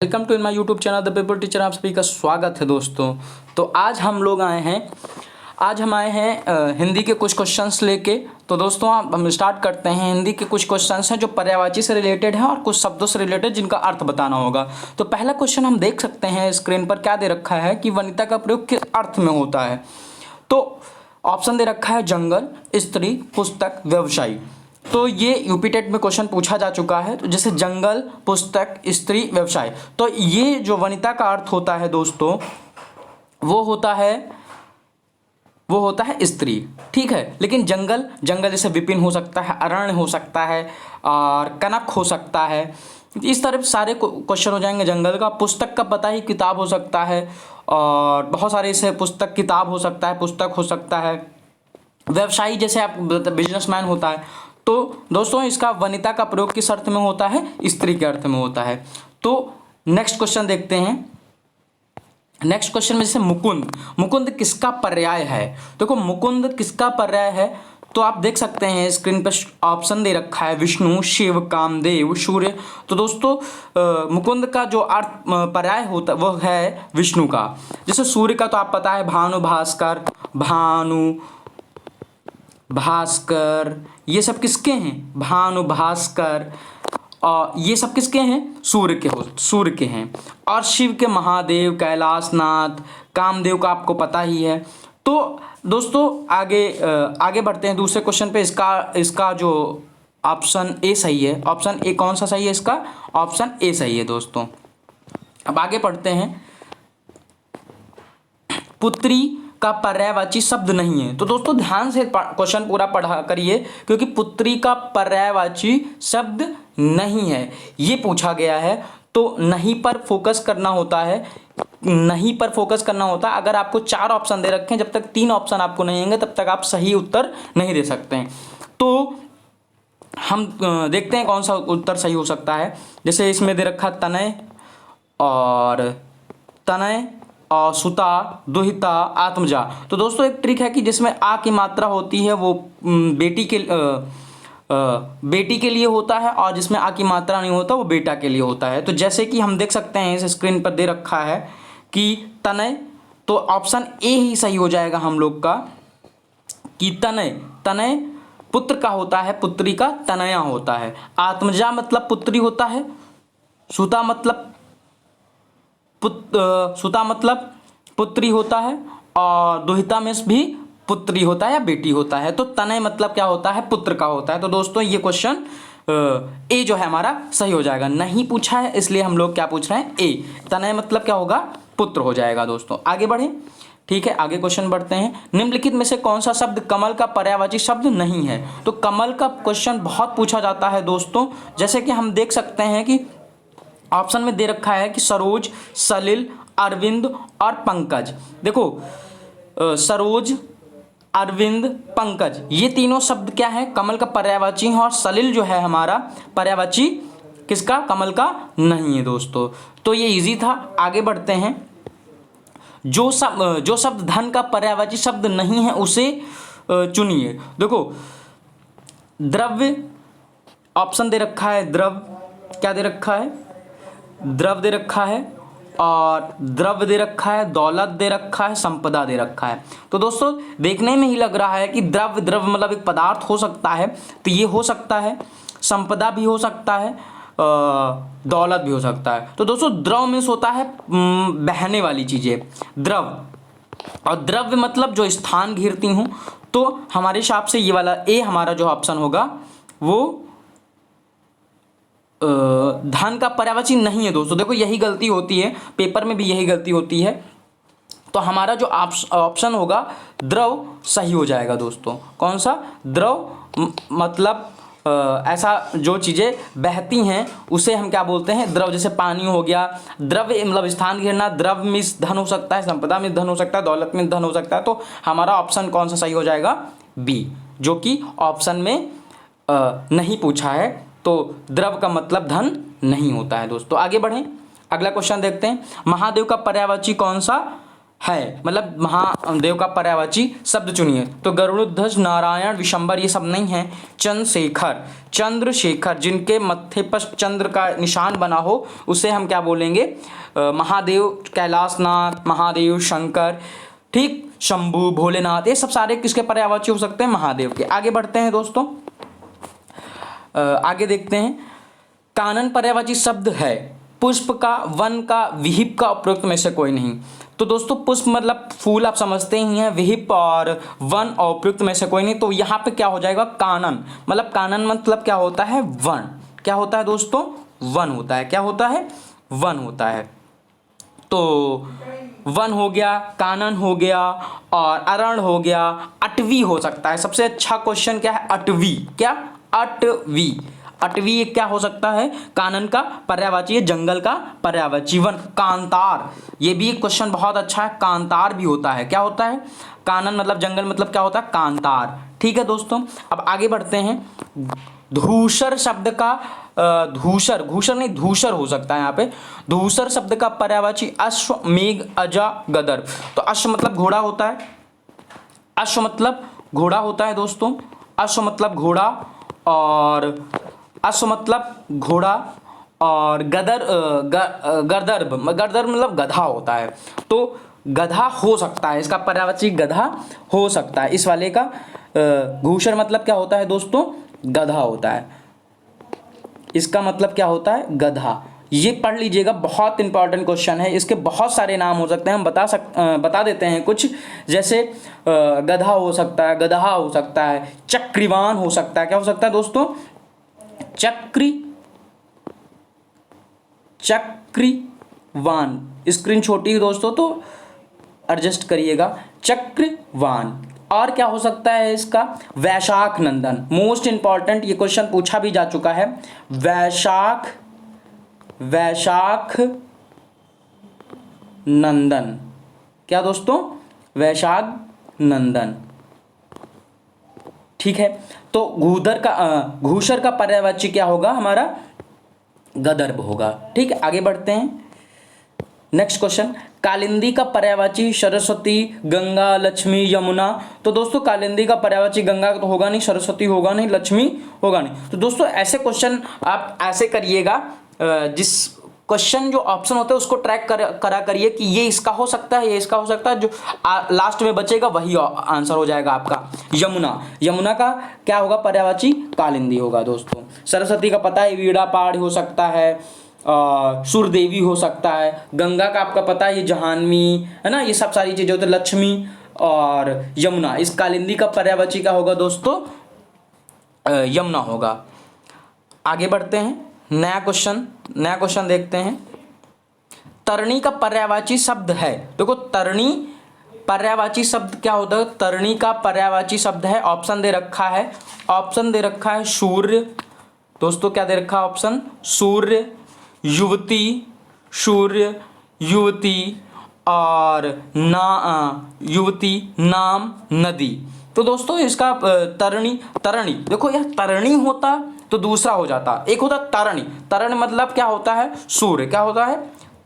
Welcome to in my YouTube channel the paper teacher. आप सभी का स्वागत है दोस्तों। तो आज हम आए हैं हिंदी के कुछ क्वेश्चंस लेके। तो दोस्तों हम स्टार्ट करते हैं। हिंदी के कुछ क्वेश्चंस हैं जो पर्यायवाची से रिलेटेड है और कुछ शब्दों से रिलेटेड जिनका अर्थ बताना होगा। तो पहला क्वेश्चन हम देख सकते हैं स्क्रीन पर, क्या दे रखा है कि वनिता का प्रयोग किस अर्थ में होता है। तो ऑप्शन दे रखा है जंगल, स्त्री, पुस्तक, व्यवसायी। तो ये यूपी टेट में क्वेश्चन पूछा जा चुका है। तो जैसे जंगल, पुस्तक, स्त्री, व्यवसाय, तो ये जो वनिता का अर्थ होता है दोस्तों वो होता है स्त्री। ठीक है, लेकिन जंगल जैसे विपिन हो सकता है, अरण्य हो सकता है और कनक हो सकता है। इस तरह सारे क्वेश्चन हो जाएंगे जंगल का। पुस्तक का पता ही, किताब हो सकता है और बहुत सारे ऐसे पुस्तक, किताब हो सकता है, पुस्तक हो सकता है। व्यवसायी जैसे आप बिजनेसमैन होता है। तो दोस्तों इसका वनिता का प्रयोग किस अर्थ में होता है? स्त्री के अर्थ में होता है। तो नेक्स्ट क्वेश्चन देखते हैं। नेक्स्ट क्वेश्चन में जैसे मुकुंद किसका पर्याय है? देखो मुकुंद किसका पर्याय है तो आप देख सकते हैं स्क्रीन पर ऑप्शन दे रखा है विष्णु, शिव, कामदेव, सूर्य। तो दोस्तों मुकुंद का जो अर्थ पर्याय होता है वो है विष्णु का। जैसे सूर्य का तो आप पता है भास्कर, ये सब किसके हैं? भानु, भास्कर, और ये सब किसके हैं? सूर्य के हैं। और शिव के महादेव, कैलाशनाथ, कामदेव का आपको पता ही है। तो दोस्तों आगे बढ़ते हैं दूसरे क्वेश्चन पे। इसका जो ऑप्शन ए सही है। ऑप्शन ए कौन सा सही है इसका? ऑप्शन ए सही है दोस्तों। अब आगे पढ़ते हैं। पुत्री का पर्यायवाची शब्द नहीं है। तो दोस्तों ध्यान से क्वेश्चन पूरा पढ़ा करिए, क्योंकि पुत्री का पर्यायवाची शब्द नहीं है ये पूछा गया है। तो नहीं पर फोकस करना होता है। अगर आपको 4 ऑप्शन दे रखे हैं, जब तक 3 ऑप्शन आपको नहीं होंगे तब तक आप सही उत्तर नहीं दे सकते हैं। तो हम देखते हैं कौन सा उत्तर सही हो सकता है। जैसे इसमें दे रखा तनय और सुता, दुहिता, आत्मजा। तो दोस्तों एक ट्रिक है कि जिसमें आ की मात्रा होती है वो बेटी के लिए होता है, और जिसमें आ की मात्रा नहीं होता वो बेटा के लिए होता है। तो जैसे कि हम देख सकते हैं इस स्क्रीन पर दे रखा है कि तनय, तो ऑप्शन ए ही सही हो जाएगा हम लोग का कि तनय पुत्र का होता है, पुत्री का तनया होता है। आत्मजा मतलब पुत्री होता है, सुता मतलब पुत्री होता है, और दुहिता में भी पुत्री होता है या बेटी होता है। तो तनय मतलब क्या होता है? पुत्र का होता है। तो दोस्तों ये क्वेश्चन ए जो है हमारा सही हो जाएगा। नहीं पूछा है इसलिए हम लोग क्या पूछ रहे हैं? ए। तनय मतलब क्या होगा? पुत्र हो जाएगा दोस्तों। आगे बढ़े। ठीक है, आगे क्वेश्चन बढ़ते हैं। निम्नलिखित में से कौन सा शब्द कमल का पर्यायवाची शब्द नहीं है? तो कमल का क्वेश्चन बहुत पूछा जाता है दोस्तों। जैसे कि हम देख सकते हैं कि ऑप्शन में दे रखा है कि सरोज, सलिल, अरविंद और पंकज। देखो सरोज, अरविंद, पंकज, ये तीनों शब्द क्या है? कमल का पर्यायवाची है। और सलिल जो है हमारा पर्यायवाची किसका? कमल का नहीं है दोस्तों। तो ये इजी था। आगे बढ़ते हैं। जो शब्द धन का पर्यायवाची शब्द नहीं है उसे चुनिए। देखो द्रव्य, ऑप्शन दे रखा है द्रव, क्या दे रखा है? द्रव दे रखा है, और द्रव्य दे रखा है, दौलत दे रखा है, संपदा दे रखा है। तो दोस्तों देखने में ही लग रहा है कि द्रव्य मतलब एक पदार्थ हो सकता है, तो ये हो सकता है, संपदा भी हो सकता है, दौलत भी हो सकता है। तो दोस्तों द्रव मीन्स होता है बहने वाली चीजें, द्रव, और द्रव्य मतलब जो स्थान घेरती हूँ। तो हमारे हिसाब से ये वाला ए हमारा जो ऑप्शन होगा वो धन का पर्यायवाची नहीं है दोस्तों। देखो यही गलती होती है, पेपर में भी यही गलती होती है। तो हमारा जो ऑप्शन होगा द्रव सही हो जाएगा दोस्तों। कौन सा? द्रव मतलब ऐसा जो चीज़ें बहती हैं उसे हम क्या बोलते हैं? द्रव। जैसे पानी हो गया। द्रव्य मतलब स्थान घेरना। द्रव मीन्स धन हो सकता है, संपदा में धन हो सकता है, दौलत में धन हो सकता है। तो हमारा ऑप्शन कौन सा सही हो जाएगा? बी, जो कि ऑप्शन में नहीं पूछा है। तो द्रव का मतलब धन नहीं होता है दोस्तों। आगे बढ़ें, अगला क्वेश्चन देखते हैं। महादेव का पर्यायवाची कौन सा है, मतलब महादेव का पर्यायवाची शब्द चुनिए। तो गरुड़ध्वज, नारायण, विशंबर ये सब नहीं है। चंद्रशेखर, चंद्रशेखर जिनके मत्थे पर चंद्र का निशान बना हो उसे हम क्या बोलेंगे? महादेव, कैलाशनाथ, महादेव, शंकर, ठीक, शंभु, भोलेनाथ, ये सब सारे किसके पर्यायवाची हो सकते हैं? महादेव के। आगे बढ़ते हैं दोस्तों, आगे देखते हैं। कानन पर्यायवाची शब्द है पुष्प का, वन का, विहिप का, उपरोक्त में से कोई नहीं। तो दोस्तों पुष्प मतलब फूल, आप समझते ही हैं, विहिप और वन और उपयुक्त में से कोई नहीं। तो यहाँ पे क्या हो जाएगा? कानन, मतलब कानन मतलब क्या होता है? वन। क्या होता है दोस्तों? वन होता है। क्या होता है? वन होता है। तो वन हो गया, कानन हो गया और अरण हो गया, अटवी हो सकता है। सबसे अच्छा क्वेश्चन क्या है? अटवी। क्या? अटवी। अटवी क्या हो सकता है? कानन का पर्यायवाची है, जंगल का पर्यायवाची, वन। कांतार, ये भी एक क्वेश्चन बहुत अच्छा है, कांतार भी होता है। क्या होता है? कानन मतलब जंगल, मतलब क्या होता है? कांतार। ठीक है दोस्तों, अब आगे बढ़ते हैं। धूसर शब्द का धूसर, घूसर नहीं, धूसर हो सकता है यहाँ पे। धूसर शब्द का पर्यायवाची अश्व, मेघ, अजा, गदर्भ। तो अश्व मतलब घोड़ा होता है, अश्व मतलब घोड़ा होता है दोस्तों, अश्व मतलब घोड़ा, और अश्व मतलब घोड़ा, और गर्दर्भ, गर्दर्भ मतलब गधा होता है। तो गधा हो सकता है, इसका पर्यायवाची गधा हो सकता है इस वाले का। घूसर मतलब क्या होता है दोस्तों? गधा होता है। इसका मतलब क्या होता है? गधा। ये पढ़ लीजिएगा, बहुत इंपॉर्टेंट क्वेश्चन है। इसके बहुत सारे नाम हो सकते हैं, हम बता देते हैं कुछ। जैसे गधा हो सकता है, गदहा हो सकता है, चक्रिवान हो सकता है। क्या हो सकता है दोस्तों? चक्रिवान। स्क्रीन छोटी है दोस्तों तो एडजस्ट करिएगा। चक्रवान। और क्या हो सकता है इसका? वैशाख नंदन। मोस्ट इंपॉर्टेंट, ये क्वेश्चन पूछा भी जा चुका है। वैशाख नंदन। क्या दोस्तों? वैशाख नंदन। ठीक है, तो घूसर का पर्यायवाची क्या होगा हमारा? गदर्भ होगा। ठीक है, आगे बढ़ते हैं। नेक्स्ट क्वेश्चन, कालिंदी का पर्यायवाची सरस्वती, गंगा, लक्ष्मी, यमुना। तो दोस्तों कालिंदी का पर्यायवाची गंगा तो होगा नहीं, सरस्वती होगा नहीं, लक्ष्मी होगा नहीं। तो दोस्तों ऐसे क्वेश्चन आप ऐसे करिएगा, जिस क्वेश्चन जो ऑप्शन होता है उसको ट्रैक करा करिए कि ये इसका हो सकता है, ये इसका हो सकता है, जो लास्ट में बचेगा वही आंसर हो जाएगा आपका। यमुना, यमुना का क्या होगा पर्यायवाची? कालिंदी होगा दोस्तों। सरस्वती का पता है, वीणा पहाड़ हो सकता है, सुरदेवी हो सकता है। गंगा का आपका पता है, ये जहानवी है ना, ये सब सारी चीजें होती है। लक्ष्मी और यमुना। इस कालिंदी का पर्यायवाची क्या होगा दोस्तों? यमुना होगा। आगे बढ़ते हैं, नया क्वेश्चन देखते हैं। तरणी का पर्यायवाची शब्द है। देखो तरणी पर्यायवाची शब्द क्या होता है? तरणी का पर्यायवाची शब्द है, ऑप्शन दे रखा है, सूर्य। दोस्तों क्या दे रखा है ऑप्शन? सूर्य, युवती, सूर्य, युवती, और युवती, नाम, नदी। तो दोस्तों इसका तरणी देखो, यह तरणी होता तो दूसरा हो जाता, एक होता तरणी मतलब क्या होता है? सूर्य। क्या होता है?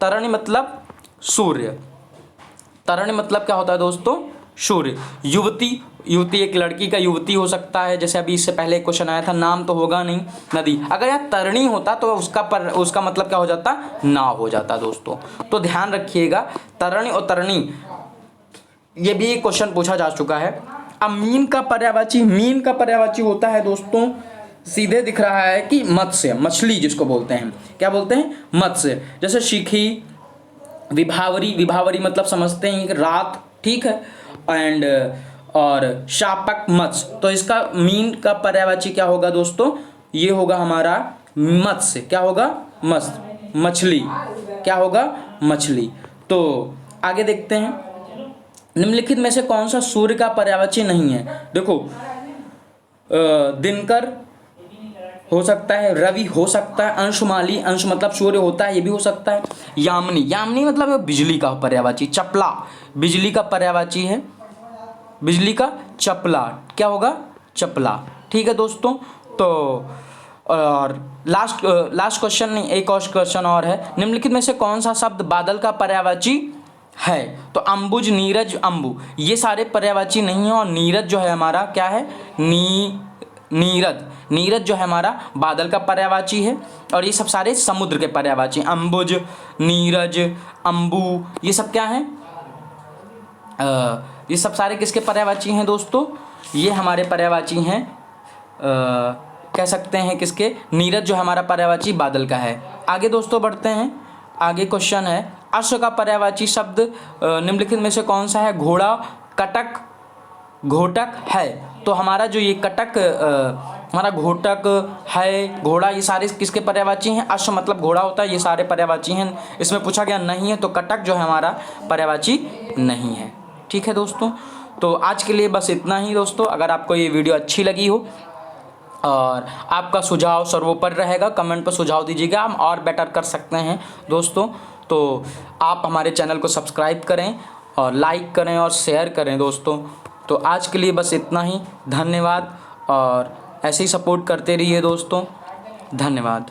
तरणी मतलब सूर्य। तरणी मतलब क्या होता है दोस्तों? सूर्य। युवती एक लड़की का युवती हो सकता है, जैसे अभी इससे पहले एक क्वेश्चन आया था, नाम तो होगा नहीं। नदी, अगर यह तरणी होता तो उसका मतलब क्या हो जाता? नाव हो जाता दोस्तों। तो ध्यान रखिएगा, तरणी और तरणी ये भी एक क्वेश्चन पूछा जा चुका है। अब मीन का पर्यायवाची होता है दोस्तों, सीधे दिख रहा है कि मत्स्य, मछली जिसको बोलते हैं। क्या बोलते हैं? मत्स्य। जैसे शिखी, विभावरी मतलब समझते हैं कि रात, ठीक है, एंड और शापक, मत्स्य। तो इसका मीन का पर्यायवाची क्या होगा दोस्तों? ये होगा हमारा मत्स्य। क्या होगा? मत्स्य, मछली। क्या होगा? मछली। तो आगे देखते हैं, निम्नलिखित में से कौन सा सूर्य का पर्यायवाची नहीं है? देखो दिनकर हो सकता है, रवि हो सकता है, अंशुमाली, अंश मतलब सूर्य होता है, ये भी हो सकता है। यामिनी मतलब बिजली का पर्यायवाची। चपला बिजली का पर्यायवाची है, बिजली का चपला। क्या होगा? चपला। ठीक है दोस्तों, तो और लास्ट क्वेश्चन नहीं, एक और क्वेश्चन और है। निम्नलिखित में से कौन सा शब्द बादल का पर्यायवाची है। तो अंबुज, नीरज, अंबु ये सारे पर्यायवाची नहीं है। और नीरज जो है हमारा क्या है, नीरद, नीरज जो है हमारा बादल का पर्यायवाची है। और ये सब सारे समुद्र के पर्यायवाची, अंबुज, नीरज, अंबु, ये सब क्या हैं, ये सब सारे किसके पर्यायवाची हैं दोस्तों, ये हमारे पर्यायवाची हैं, कह सकते हैं किसके, नीरज जो हमारा पर्यायवाची बादल का है। आगे दोस्तों बढ़ते हैं। आगे क्वेश्चन है, अश्व का पर्यायवाची शब्द निम्नलिखित में से कौन सा है। घोड़ा, कटक, घोटक है। तो हमारा जो ये कटक, हमारा घोटक है, घोड़ा, ये सारे किसके पर्यायवाची हैं। अश्व मतलब घोड़ा होता है, ये सारे पर्यायवाची हैं। इसमें पूछा गया नहीं है, तो कटक जो है हमारा पर्यायवाची नहीं है। ठीक है दोस्तों, तो आज के लिए बस इतना ही दोस्तों। अगर आपको ये वीडियो अच्छी लगी हो और आपका सुझाव सर्वोपरि रहेगा, कमेंट पर सुझाव दीजिएगा, हम और बेटर कर सकते हैं दोस्तों। तो आप हमारे चैनल को सब्सक्राइब करें और लाइक करें और शेयर करें दोस्तों। तो आज के लिए बस इतना ही, धन्यवाद। और ऐसे ही सपोर्ट करते रहिए दोस्तों, धन्यवाद।